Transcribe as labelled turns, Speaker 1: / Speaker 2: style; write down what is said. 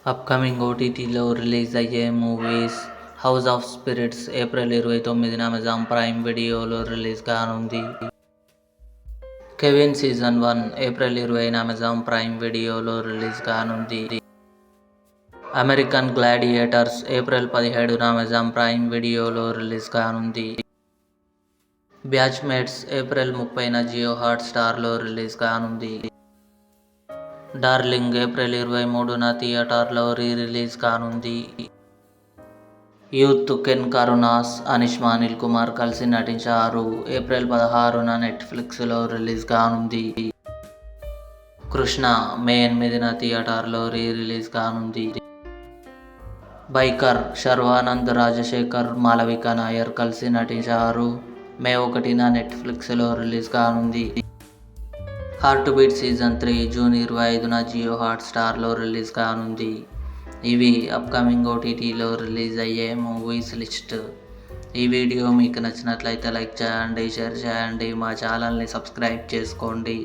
Speaker 1: Upcoming ఓటీటీలో release అయ్యే movies. House of Spirits April 29న అమెజాన్ ప్రైమ్ వీడియోలో రిలీజ్ కానుంది. కెవిన్ సీజన్ 1 ఏప్రిల్ 20న అమెజాన్ ప్రైమ్ వీడియోలో రిలీజ్ కానుంది. అమెరికన్ గ్లాడియేటర్స్ ఏప్రిల్ 17న అమెజాన్ ప్రైమ్ వీడియోలో రిలీజ్ కానుంది. బ్యాచ్మేట్స్ ఏప్రిల్ 30న జియో హాట్స్టార్లో రిలీజ్ కానుంది. డార్లింగ్ ఏప్రిల్ 23న థియేటర్లో రిలీజ్ కానుంది. యూత్ కెన్ కరుణాస్, అనిష్మా అనిల్ కుమార్ కలిసి నటించారు. ఏప్రిల్ 16న నెట్ఫ్లిక్స్లో రిలీజ్ కానుంది. కృష్ణ మే 8న థియేటర్లో రిలీజ్ కానుంది. బైకర్ శర్వానంద్, రాజశేఖర్, మాళవిక నాయర్ కలిసి నటించారు. మే 1న నెట్ఫ్లిక్స్లో రిలీజ్ కానుంది. హార్ట్ బీట్ సీజన్ 3 జూన్ 25న జియో హాట్స్టార్లో రిలీజ్ కానుంది. ఇవి అప్కమింగ్ ఓటీటీలో రిలీజ్ అయ్యే మూవీస్ లిస్ట్. ఈ వీడియో మీకు నచ్చినట్లయితే లైక్ చేయండి, షేర్ చేయండి, మా ఛానల్ని సబ్స్క్రైబ్ చేసుకోండి.